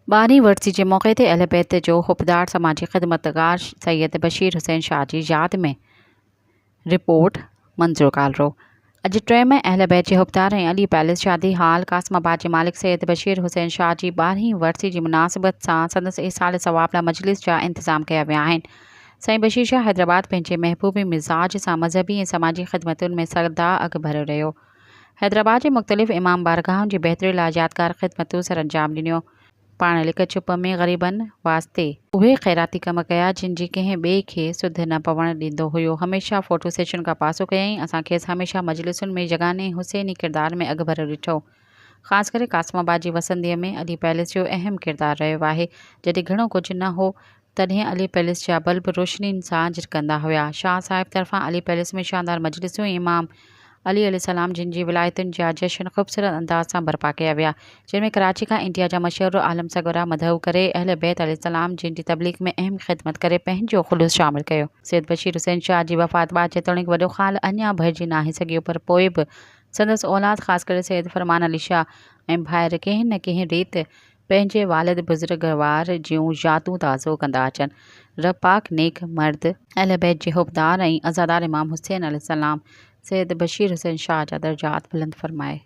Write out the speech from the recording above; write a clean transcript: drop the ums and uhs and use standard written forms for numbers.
12वीं वरसी के मौके ते अहल बैत जो हुबदार समाजी ख़िदमतगार सैयद बशीर हुसैन शाह जी याद में रिपोर्ट मंजूर कालरो। अॼु 3 में अहल बैत जे हुबदार ऐं अली पैलेस शादी हाल कासमाबाद जे मालिक सैयद बशीर हुसैन शाह जी 12वीं वरसी जी मुनासिबत सां संदसि इसाल सवाब लाइ मजलिस जा इंतज़ाम कया विया आहिनि। साईं बशीर शाह हैदराबाद पंहिंजे महबूबी मिज़ाज सां मज़हबी ऐं समाजी ख़िदमतुनि में सदा अॻु भरियो रहियो। हैदराबाद जे मुख़्तलिफ़ इमाम बारगाहुनि जी बहितरी लाइ यादगार ख़िदमतूं सर अंजाम ॾिनियो। पाण लिक चुप में ग़रीबनि वास्ते उहे ख़ैराती कम कया जिन जी कंहिं ॿिए खे सुध न पवणु ॾींदो हुयो। हमेशह फ़ोटो सेशन खां पासो कयईं। असां खेसि हमेशह मजलिसुनि में जगाने हुसैनी किरदार में अॻु भरियो ॾिठो। ख़ासि करे कासमाबाद जी वसंदीअ में अली पैलेस जो अहम किरदारु रहियो आहे। जॾहिं घणो कुझु न हो तॾहिं अली पैलेस जा बल्ब रोशनियुनि सां झिरकंदा हुआ। शाह साहिब तरफ़ां अली पैलेस में शानदार मजलिसूं ऐं इमाम अली अलैहिस्सलाम जिन जी विलायतुनि जा जश्न ख़ूबसूरत अंदाज़ सां बर्पा कया विया, जिनमें कराची खां इंडिया जा मशहूर आलम सगोरा मदहू करे अहल बैत अलैहिस्सलाम जिन जी तबलीग में अहम ख़िदमत करे पंहिंजो ख़ुलूस शामिल कयो। सैयद बशीर हुसैन शाह जी वफ़ात बाद जेतोणीकि वॾो ख़ाल अञा भरिजी नाहे सघियो, पर पोइ बि संदसि औलाद ख़ासि करे सैयद फरमान अली शाह ऐं भाइर कंहिं न कंहिं रीति पंहिंजे वालिद बुज़ुर्गवार जूं यादूं ताज़ो कंदा अचनि। रब पाक नेक मर्द अहल बैत जे हुबदार ऐं अज़ादार इमाम हुसैन अलैहिस्सलाम सैयद बशीर हुसैन शाह जा दर्जात बुलंद फरमाए।